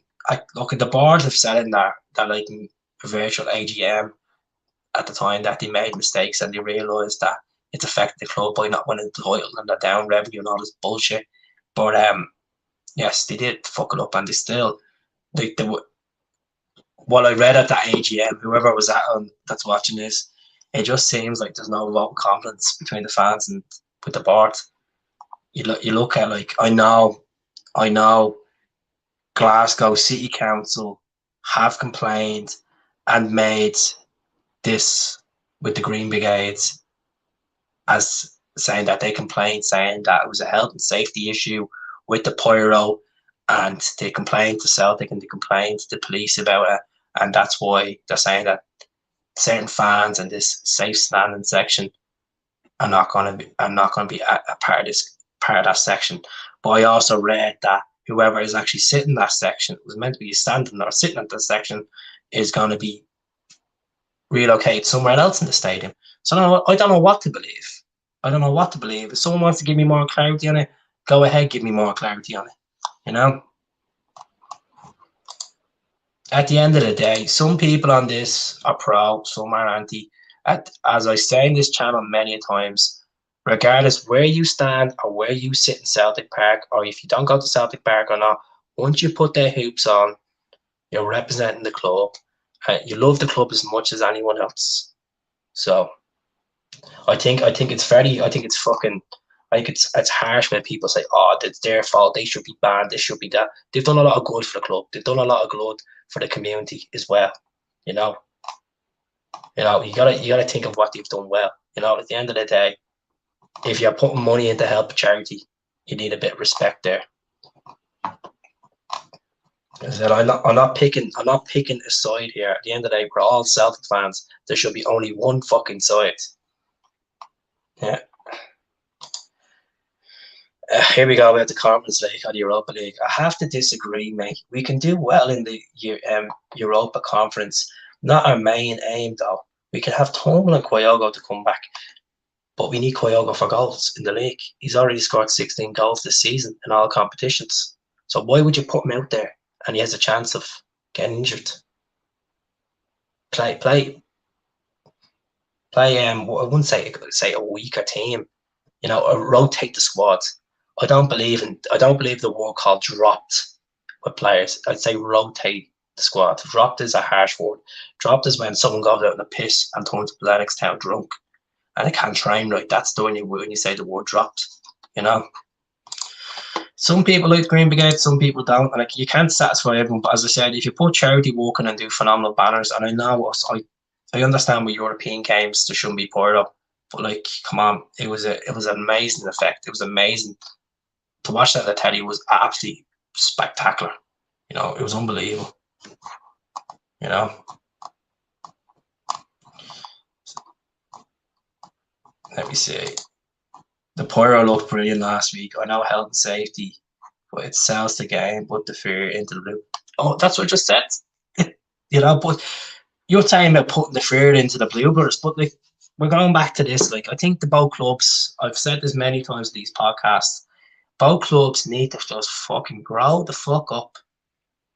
Look at the board have said in that like a virtual AGM at the time that they made mistakes and they realised that it's affected the club by not winning the title and the down revenue and all this bullshit. But yes, they did fuck it up, and they still what I read at that AGM, whoever was that's watching this, it just seems like there's no vote of confidence between the fans and with the board. You look at, like, I know Glasgow City Council have complained and made this with the Green Brigades as saying that they complained, saying that it was a health and safety issue with the pyro, and they complained to Celtic and they complained to the police about it, and that's why they're saying that certain fans in this safe standing section are not going to be a part of that section. But I also read that whoever is actually sitting in that section, was meant to be standing or sitting at that section, is going to be relocated somewhere else in the stadium. So I don't know what to believe. I don't know what to believe. If someone wants to give me more clarity on it, go ahead, give me more clarity on it. You know? At the end of the day, some people on this are pro, some are anti. As I say in this channel many times, regardless where you stand or where you sit in Celtic Park, or if you don't go to Celtic Park or not, once you put their hoops on, you're representing the club. You love the club as much as anyone else. So I think it's fucking Like it's harsh when people say, "Oh, it's their fault. They should be banned. This should be that." They've done a lot of good for the club. They've done a lot of good for the community as well. You know, you gotta think of what they've done well. At the end of the day, if you're putting money into help a charity, you need a bit of respect there. I said, I'm not picking a side here. At the end of the day, we're all Celtic fans. There should be only one fucking side. Yeah. Here we go about the Conference League or the Europa League. I have to disagree, mate. We can do well in the Europa Conference. Not our main aim, though. We can have Turnbull and Kyogo to come back, but we need Kyogo for goals in the league. He's already scored 16 goals this season in all competitions. So why would you put him out there and he has a chance of getting injured? Play. I wouldn't say a weaker team. Rotate the squad. I don't believe the word called dropped with players. I'd say rotate the squad. Dropped is a harsh word. Dropped is when someone goes out in a piss and turns to Lennoxtown drunk and they can't train right. That's the when you say the word dropped. Some people like Green Brigade, some people don't, and you can't satisfy everyone. But as I said, if you put charity work in and do phenomenal banners, and I know I understand with European games there shouldn't be poured up, but come on, it was an amazing effect. It was amazing to watch that. The telly was absolutely spectacular. It was unbelievable. Let me see. The Pyro looked brilliant last week. I know health and safety, but it sells the game, but the fear into the blue. Oh, that's what I just said. But you're saying about putting the fear into the Bluebirds, but we're going back to this. I think the both clubs, I've said this many times in these podcasts, both clubs need to just fucking grow the fuck up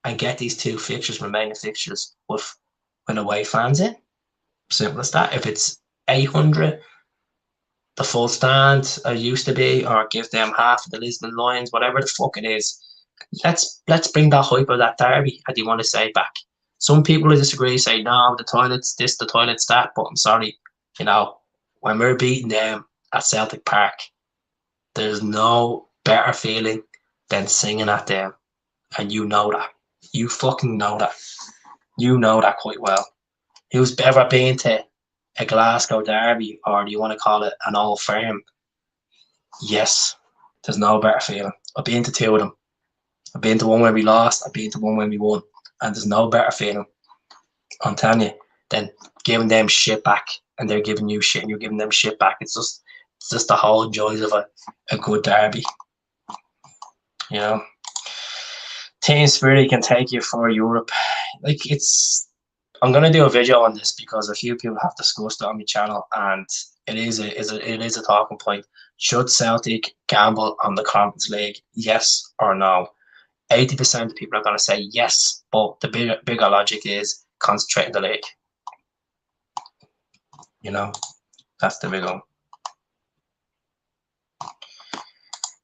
and get these two remaining fixtures with away fans in. Simple as that. If it's 800, the full stand used to be, or give them half of the Lisbon Lions, whatever the fuck it is. Let's bring that hype of that derby, as you want to say, back. Some people disagree, say, no, the toilet's this, the toilet's that, but I'm sorry, when we're beating them at Celtic Park, there's no better feeling than singing at them, and you know that. You fucking know that. You know that quite well. Who's ever been to a Glasgow derby, or do you want to call it an Old Firm? Yes, there's no better feeling. I've been to two of them. I've been to one where we lost, I've been to one where we won, and there's no better feeling, I'm telling you, than giving them shit back, and they're giving you shit, and you're giving them shit back. It's just the whole joys of a good derby. Team spirit can take you for Europe. I'm gonna do a video on this because a few people have discussed it on my channel, and it is a talking point. Should Celtic gamble on the Conference League? Yes or no? 80% of people are going to say yes, but the bigger logic is concentrate in the league. That's the big one.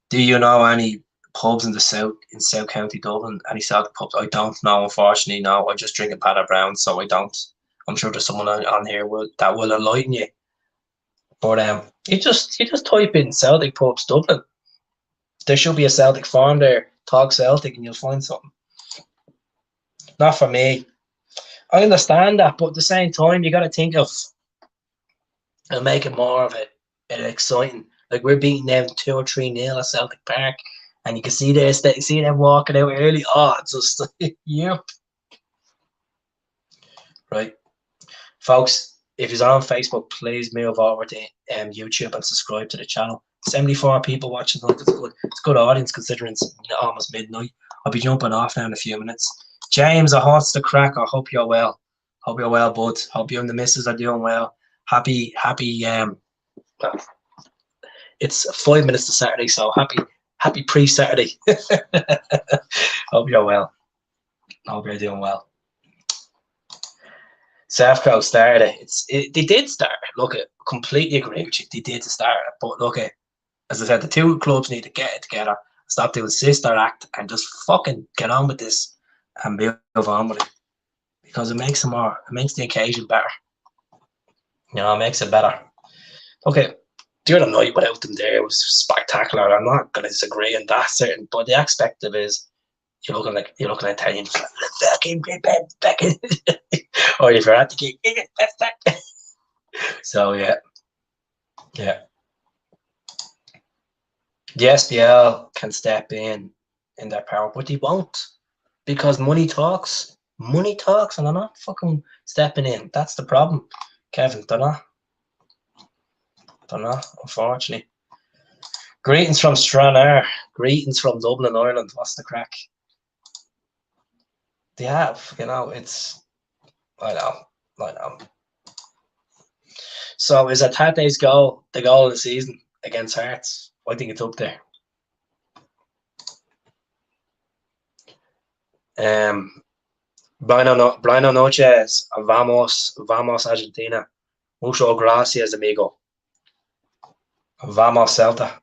Do you know any pubs in South County Dublin? Any Celtic pubs? I don't know, unfortunately. No, I just drink a Patter Brown, so I don't. I'm sure there's someone on here that will enlighten you. But you just type in Celtic pubs Dublin. There should be a Celtic farm there. Talk Celtic, and you'll find something. Not for me. I understand that, but at the same time, you got to think of and make it more of it exciting. We're beating them 2 or 3-0 at Celtic Park, and you can see them walking out early. Oh, it's just yep. Right, folks. If you're on Facebook, please move over to YouTube and subscribe to the channel. 74 people watching. It's a good audience considering it's almost midnight. I'll be jumping off now in a few minutes. James, I host the crack. I hope you're well. Hope you're well, bud. Hope you and the missus are doing well. Happy. It's 5 minutes to Saturday, so happy pre-Saturday. Hope you're well. Hope you're doing well. South Coast started it. They did start. Look, I completely agree with you. They did start it, but look, as I said, the two clubs need to get it together, stop doing sister act, and just fucking get on with this and move on with it, because it makes the occasion better. It makes it better. Okay, the other night without them there was spectacular. I'm not going to disagree on that certain, but the aspect of is you're looking at Italian, fucking or if you're at the game, so yeah. The SPL can step in their power, but they won't because money talks. Money talks, and they're not fucking stepping in. That's the problem, Kevin. They're not, unfortunately. Greetings from Stranraer. Greetings from Dublin, Ireland. What's the crack? They have, it's... I know. So is Tate's goal the goal of the season against Hearts? I think it's up there. Buenas noches. Vamos Argentina. Muchas gracias, amigo. Vamos Celta.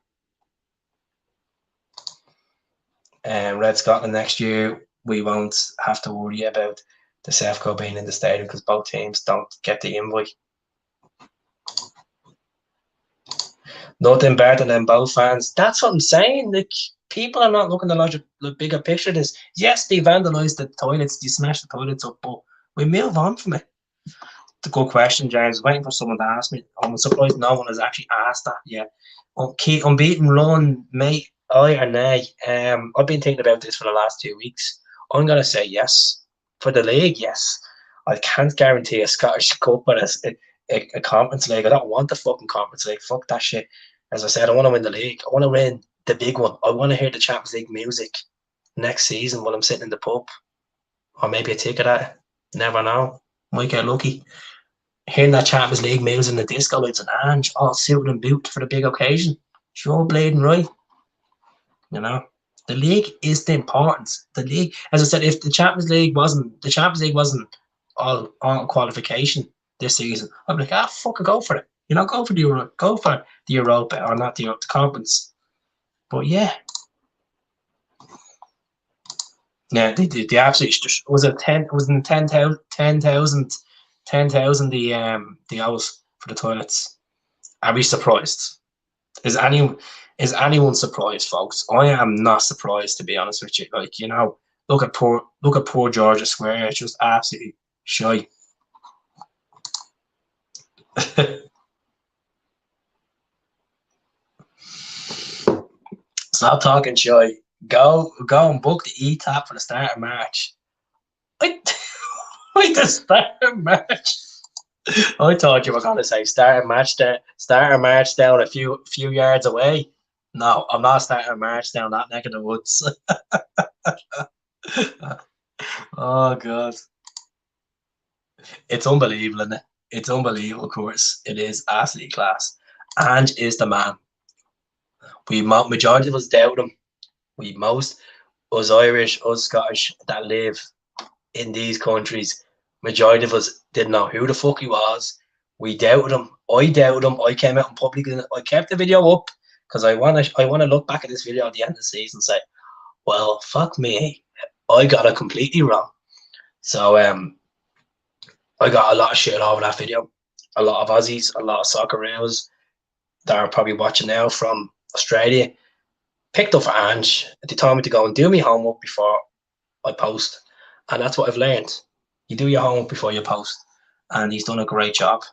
Red Scotland next year, we won't have to worry about the Sefco being in the stadium because both teams don't get the invite. Nothing better than both fans. That's what I'm saying. Like, people are not looking at the bigger picture of this. Yes, they vandalised the toilets, they smashed the toilets up, but we move on from it. It's a good question, James. Waiting for someone to ask me. I'm surprised no one has actually asked that yet. Unbeaten run, mate, aye or nay? I've been thinking about this for the last 2 weeks. I'm going to say yes. For the league, yes. I can't guarantee a Scottish Cup or a Conference League. I don't want the fucking Conference League. Fuck that shit. As I said, I want to win the league. I want to win the big one. I want to hear the Champions League music next season while I'm sitting in the pub. Or maybe a ticket at it. Never know. Might get lucky. Hearing that Champions League music in the disco lights and Ange all suited and booted for the big occasion. Sure, bleeding right. The league is the importance. The league, as I said, if the Champions League wasn't all qualification this season, I'd be like, fuck it, go for it. Go for the Euro, go for the Europa, or not the Conference. But yeah, the absolutely was it 10,000 the hours for the toilets. Are we surprised? Is anyone surprised, folks? I am not surprised, to be honest with you. Like, look at poor Georgia Square. It's just absolutely shy. Stop talking shy. Go and book the E-Tap for the start of March. Wait, the start of March. I thought you were going to say start of March down a few yards away. No, I'm not starting a march down that neck of the woods. Oh, God. It's unbelievable, isn't it? It's unbelievable, of course. It is absolutely class. Ange is the man. Majority of us doubt him. Us Irish, us Scottish that live in these countries, majority of us didn't know who the fuck he was. We doubted him. I doubted him. I came out in public and I kept the video up because I want to look back at this video at the end of the season and say, well, fuck me, I got it completely wrong. So I got a lot of shit over that video. A lot of Aussies, a lot of soccer reels that are probably watching now from Australia picked up for Ange. They told me to go and do my homework before I post, and that's what I've learned. You do your homework before you post, and he's done a great job.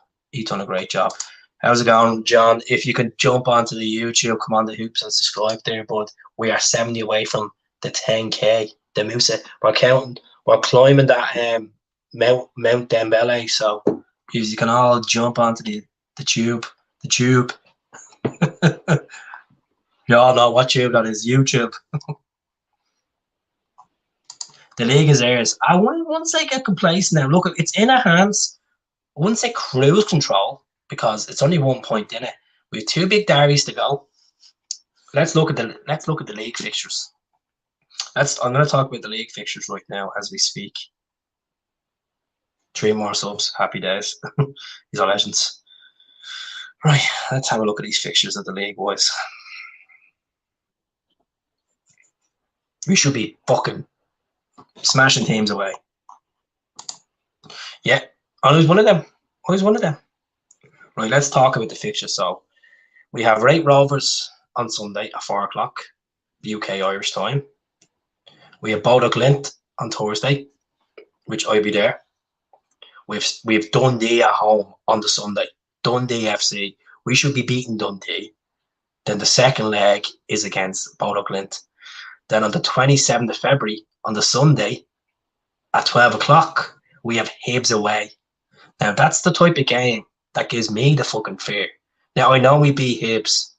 How's it going, John? If you can jump onto the YouTube, come on the Hoops and subscribe there, bud. We are 70 away from the 10K. The Musa. We're climbing that Mount Dembele, so you can all jump onto the tube. The tube. You all know what tube that is. YouTube. The league is theirs. Once they get complacent now, look, it's in our hands. I wouldn't say cruise control because it's only 1 point in it. We have 2 big derbies to go. Let's look at the league fixtures. I'm going to talk about the league fixtures right now as we speak. 3 more subs. Happy days. These are legends. Right, let's have a look at these fixtures of the league, boys. We should be fucking smashing teams away. Yeah, I was one of them. Right, let's talk about the fixtures. So We have Raith Rovers on Sunday at 4 o'clock, UK Irish time. We have Bodo on Thursday, which I'll be there. We've Dundee at home on the Sunday. Dundee FC. We should be beating Dundee. Then the second leg is against Bodo. Then on the 27th of February, on the Sunday, at 12 o'clock, we have Hibs away. Now, that's the type of game that gives me the fucking fear. Now, I know we beat Hibs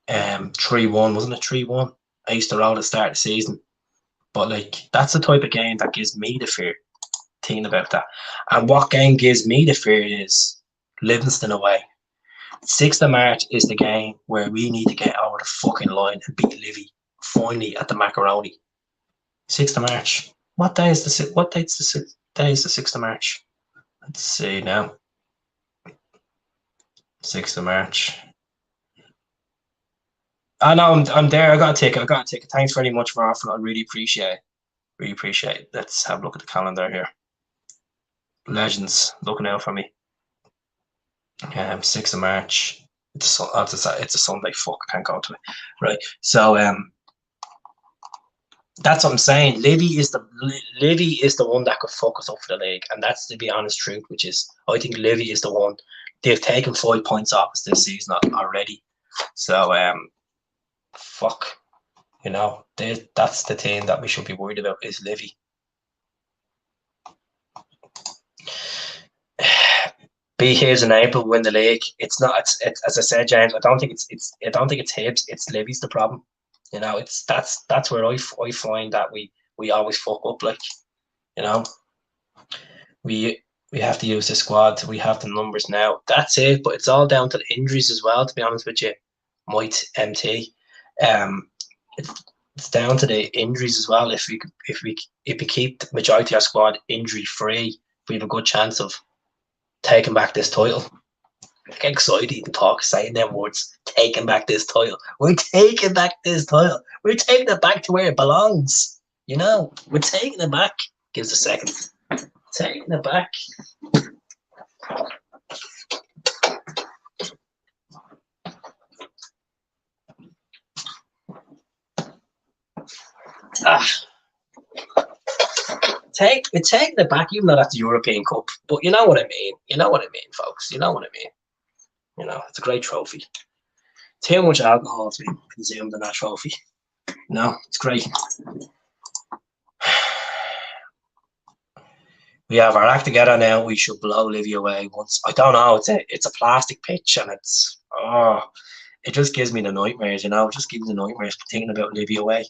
3-1, wasn't it? 3-1? I used to roll at the start of the season. But, like, that's the type of game that gives me the fear. Thinking about that. And what game gives me the fear is Livingston away. 6th of March is the game where we need to get over the fucking line and beat Livy finally at the Macaroni. 6th of March. What day is the 6th of March? Let's see now. 6th of March. Oh no, I'm there. I got a ticket. Thanks very much for offering. I really appreciate it. Let's have a look at the calendar here. Legends looking out for me. 6th of March. It's a Sunday. Fuck, I can't go to it. Right. So that's what I'm saying. Livy is the one that could fuck us up for the league, and that's the be honest truth. Which is, I think Livy is the one. They've taken 5 points off us this season already. So fuck. You know, that's the team that we should be worried about is Livy. Be Hibs in April, win the league. It's not. It's as I said, James. I don't think it's Hibs. It's Livy's the problem. You know, that's where I find that we always fuck up. Like, you know, we have to use the squad. We have the numbers now. That's it. But it's all down to the injuries as well. To be honest with you, Might MT. It's down to the injuries as well. If we keep the majority of our squad injury free, we have a good chance of taking back this title. I get excited and talk, saying them words. Taking back this title. We're taking back this title. We're taking it back to where it belongs. You know, we're taking it back. Give us a second. Taking it back. We're taking it back, even though that's the European Cup. But you know what I mean. You know what I mean, folks. You know what I mean. You know, it's a great trophy. Too much alcohol to be consumed in that trophy. No, it's great. We have our act together now. We should blow Livy away once. I don't know. It's a plastic pitch, and it just gives me the nightmares. You know, it just gives me the nightmares thinking about Livy away.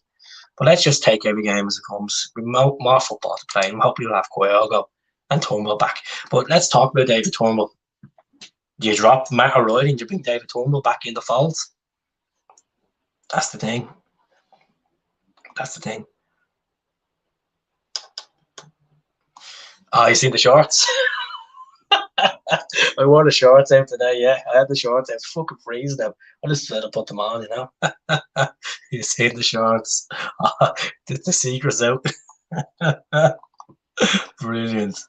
But let's just take every game as it comes. We've more football to play. I'm hoping we'll have Kyogo and Turnbull back. But let's talk about David Turnbull. You drop Matt O'Reilly and you bring David Turnbull back in the fold. That's the thing. Oh, you seen the shorts? I wore the shorts out today, yeah. I had the shorts out. It's fucking freezing them. I just had to put them on, you know. You seen the shorts. The secret's out. Brilliant.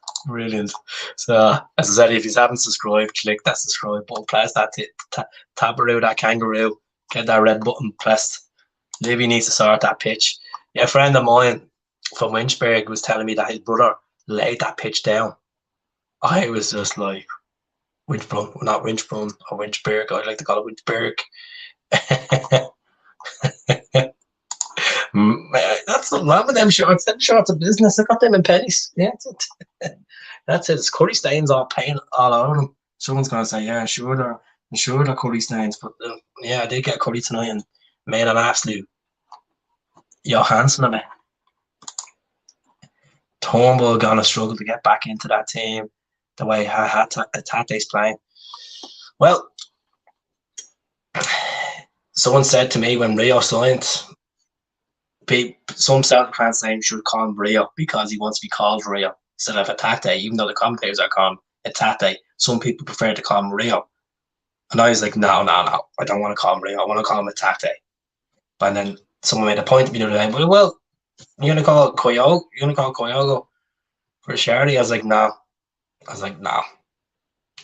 So, as I said, if you haven't subscribed, click that subscribe button, press that tabaroo, that kangaroo, get that red button pressed. Livy needs to sort that pitch. Yeah, a friend of mine from Winchburg was telling me that his brother laid that pitch down. I was just like, Winchbrun, not Winchbrun or Winchburg. I like to call it Winchburg. That's a lot of them shorts. Them shorts of business. I got them in pennies. Yeah, that's it. That's it. It's curry stains all paint all over them. Someone's gonna say, "Yeah, sure they're curry stains." But yeah, I did get curry tonight and made an absolute Johansson of it. Turnbull gonna struggle to get back into that team the way Tate's playing. Well, someone said to me when Rio signed, some Celtic fans saying should call him Rio because he wants to be called Rio instead of Tate, even though the commentators are calling him Tate. Some people prefer to call him Rio. And I was like, no, I don't want to call him Rio. I want to call him Tate. And then someone made a point to me the other day, well, you're going to call Kyogo? You're going to call Kyogo for charity? I was like, no.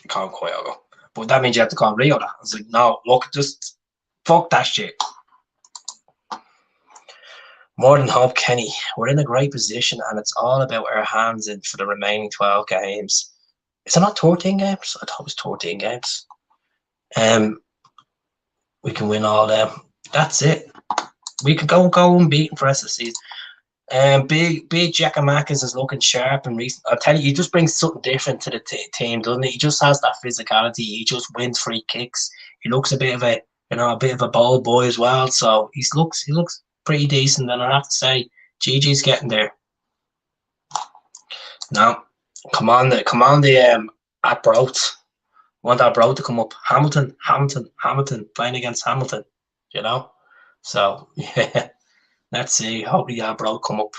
Call him Kyogo. But that means you have to call Rio that. I was like, no, look, just fuck that shit. More than hope, Kenny. We're in a great position, and it's all about our hands in for the remaining 12 games. Is it not 13 games? I thought it was 13 games. We can win all them. That's it. We could go unbeaten for the rest of the season. Big Giacomakis is looking sharp and recent. I'll tell you, he just brings something different to the team, doesn't he? He just has that physicality. He just wins free kicks. He looks a bit of a bold boy as well. So he looks pretty decent. And I have to say, Gigi's getting there. Now, come on the at Broth. Want that Broth to come up. Hamilton playing against Hamilton. You know, so yeah. Let's see. Hopefully that Broth come up.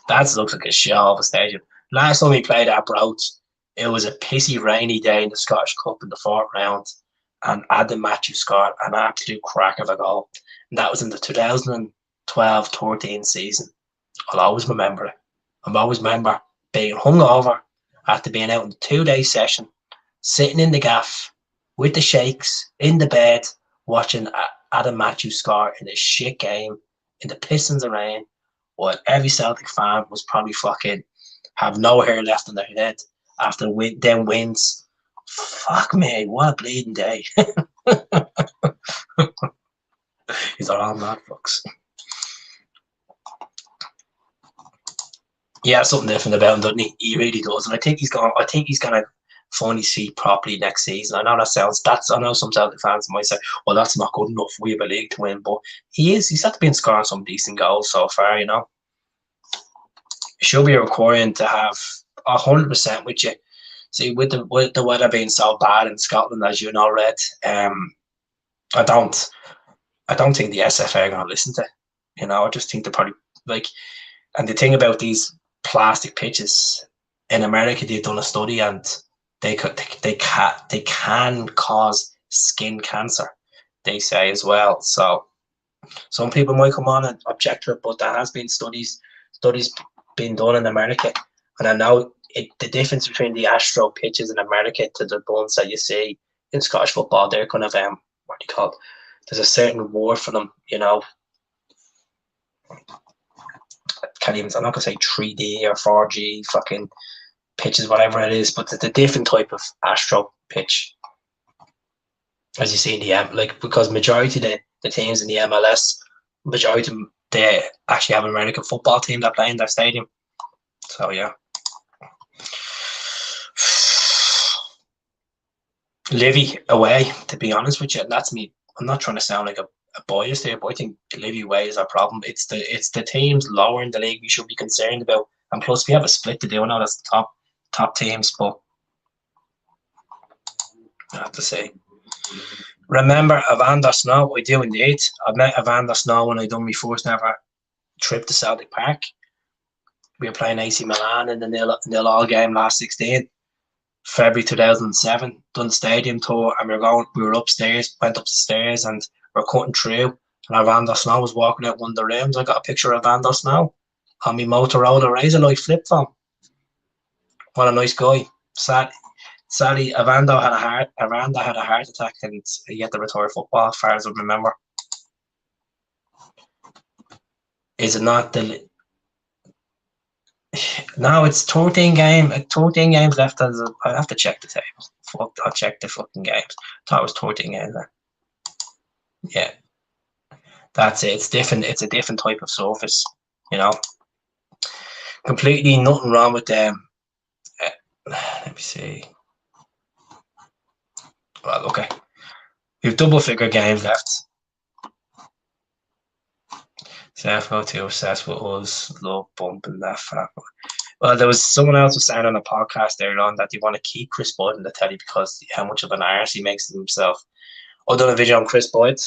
That looks like a shell of a stadium. Last time we played at Broth, it was a pissy rainy day in the Scottish Cup in the fourth round, and Adam Matthews scored an absolute crack of a goal. And that was in the 2012-13 season. I'll always remember it. I'll always remember being hungover after being out in the 2-day session, sitting in the gaff with the shakes in the bed, watching Adam Matthews score in a shit game in the pissings of rain, while every Celtic fan was probably fucking have no hair left on their head after them wins. Fuck me, what a bleeding day. He's all mad fucks. Yeah, something different about him, doesn't he? He really does, and I think he's gonna find his feet properly next season. I know I know some Celtic fans might say, well, that's not good enough. We have a league to win, but he's had to be scoring some decent goals so far, you know. Should be requiring to have 100% with you. See, with the weather being so bad in Scotland, as you know, Red, I don't think the SFA are going to listen to it. You know, I just think they're probably like, and the thing about these plastic pitches in America, they've done a study and they can cause skin cancer, they say as well. So some people might come on and object to it, but there has been studies been done in America, and I know the difference between the Astro pitches in America to the ones that you see in Scottish football, they're kind of what do you call it? There's a certain reward for them, you know. I'm not gonna say 3D or 4G fucking pitches, whatever it is, but it's a different type of Astro pitch, as you see in the because majority of the teams in the MLS, majority of them, they actually have an American football team that play in their stadium. So yeah. Livy away, to be honest with you, and that's me. I'm not trying to sound like a bias there, but I think Livy away is our problem. It's the teams lower in the league we should be concerned about, and plus we have a split to do. I know that's the top teams, but I have to say, remember Evander Snow? I do indeed. I met Evander Snow when I done my first ever trip to Celtic Park. We were playing AC Milan in the nil all game last 16. February 2007, done stadium tour, and we were upstairs, went up the stairs, and we're cutting through, and Evander Snow was walking out one of the rooms. I got a picture of Evander Snow on my Motorola Razorlight flip phone. What a nice guy. Sadly, Evander had a heart attack, and he had to retire football, as far as I remember. Is it not the? No, it's 13 games left. I have to check the table. Fuck, I'll check the fucking games. I thought it was 13 games there. Yeah, that's it. It's different. It's a different type of surface, you know. Completely nothing wrong with them. Let me see. Well, okay. We have double-figure games left. Southwell to obsessed with us, love bumping that for that. Well, there was someone else was saying on a podcast earlier on that they want to keep Chris Boyd in the telly because how much of an arse he makes of himself. I done a video on Chris Boyd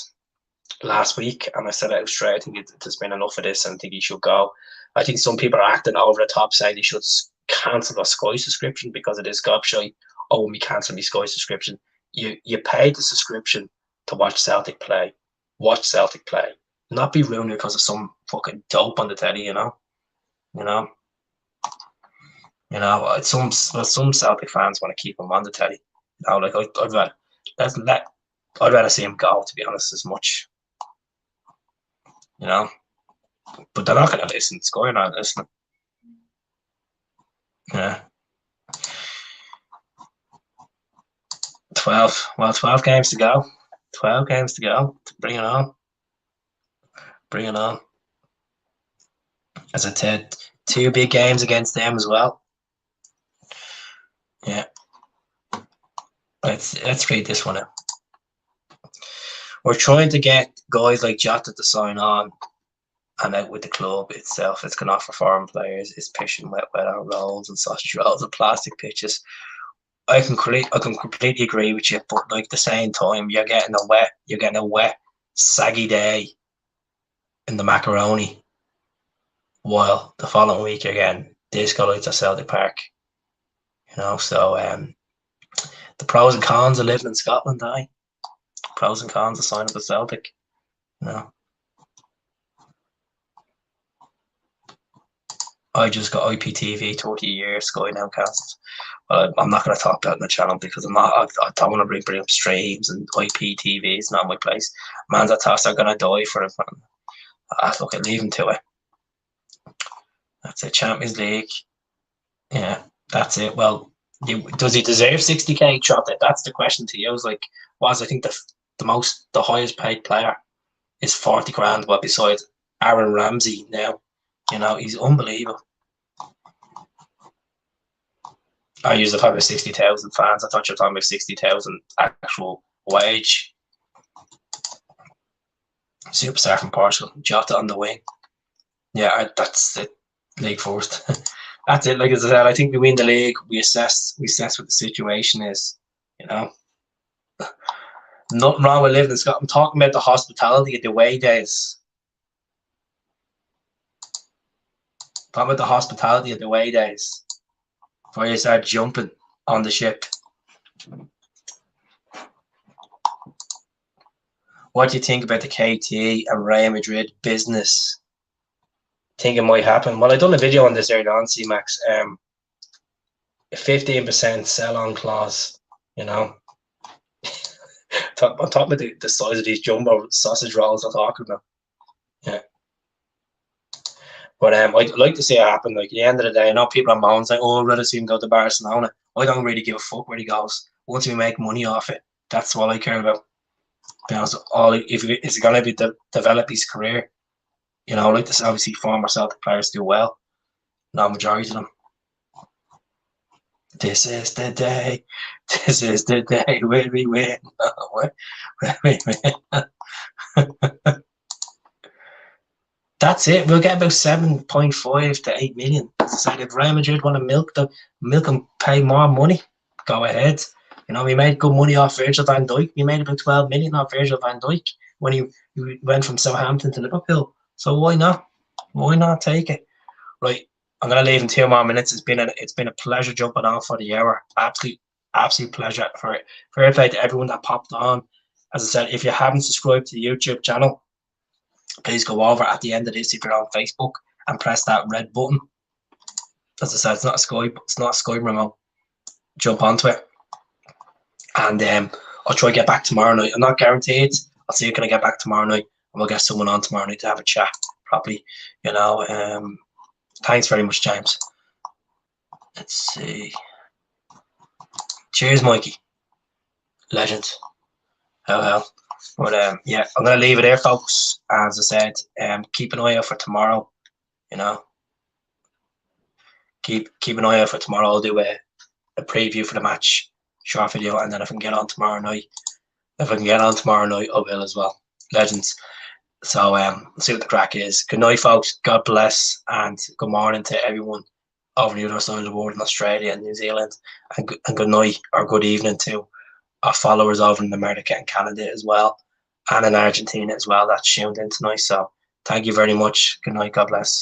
last week, and I said out straight, I think there's been enough of this, and I think he should go. I think some people are acting over the top, saying he should cancel a Sky subscription because it is gobshite. Oh, when we cancel my Sky subscription, you pay the subscription to watch Celtic play. Watch Celtic play. Not be ruined because of some fucking dope on the telly, you know. Some Celtic fans want to keep him on the telly. You know, like I'd rather I'd rather see him go, to be honest, as much. You know, but they're not going to listen. Sky are not listening. Yeah. 12. Well, 12 games to go. 12 games to go. Bring it on. Bring it on. As I said, 2 big games against them as well. Yeah. Let's read this one out. We're trying to get guys like Jota to sign on and out with the club itself. It's going to offer foreign players. It's pitching wet on rolls and sausage rolls and plastic pitches. I can completely agree with you, but like at the same time, you're getting a wet, saggy day in the macaroni, while the following week you're getting disco lights at Celtic Park. You know, so the pros and cons of living in Scotland, pros and cons of signing for Celtic. You know, I just got IPTV 30 years, Sky now cancelled. I'm not going to talk about it on the channel because I don't want to bring up streams and IPTV. It's not my place. Man's at toss are going to die for it. Look, I leave him to it. That's it. Champions League. Yeah, that's it. Well, does he deserve 60k? Trotter? That's the question to you. I think the highest paid player is 40 grand. But besides Aaron Ramsey now, you know, he's unbelievable. I use the probably 60,000 fans. I thought you were talking about 60,000 actual wage. Superstar from Portugal, Jota on the wing. Yeah, that's it. League first. That's it. Like as I said, I think we win the league. We assess what the situation is. You know, nothing wrong with living in Scotland. I'm talking about the hospitality of the away days. Talking about the hospitality of the away days. Before you start jumping on the ship. What do you think about the KT and Real Madrid business? Think it might happen? Well, I done a video on this earlier on, C-Max. 15% sell-on clause, you know. I'm talking about the size of these jumbo sausage rolls I'm talking about. Yeah. But I'd like to see it happen. Like at the end of the day, I know people are moaning like, "Oh, I'd rather see him go to Barcelona." I don't really give a fuck where he goes. Once we make money off it, that's all I care about. To be honest, if it's going to be develop his career, you know, I like to see obviously former Celtic players do well. Not majority of them. This is the day. This is the day where we win. Where we win. That's it. We'll get about 7.5 to 8 million. So if Real Madrid want to milk and pay more money, go ahead. You know, we made good money off Virgil van Dijk. We made about 12 million off Virgil van Dijk when he went from Southampton to Liverpool. So why not? Why not take it? Right. I'm gonna leave in 2 more minutes. It's been a pleasure jumping on for the hour. Absolute pleasure. Fair play to everyone that popped on. As I said, if you haven't subscribed to the YouTube channel, please go over at the end of this if you're on Facebook and press that red button. As I said, it's not a Sky remote. Jump onto it. And I'll try to get back tomorrow night. I'm not guaranteed. I'll see if I can get back tomorrow night and we'll get someone on tomorrow night to have a chat properly. You know, thanks very much, James. Let's see. Cheers, Mikey. Legend. Hell. But yeah, I'm gonna leave it there, folks. As I said, keep an eye out for tomorrow. You know, keep an eye out for tomorrow. I'll do a preview for the match, short video, and then if I can get on tomorrow night, I will as well. Legends. So let's see what the crack is. Good night, folks. God bless, and good morning to everyone over the other side of the world in Australia and New Zealand, and good night or good evening to our followers over in America and Canada as well, and in Argentina as well. That's tuned in tonight. So thank you very much. Good night. God bless.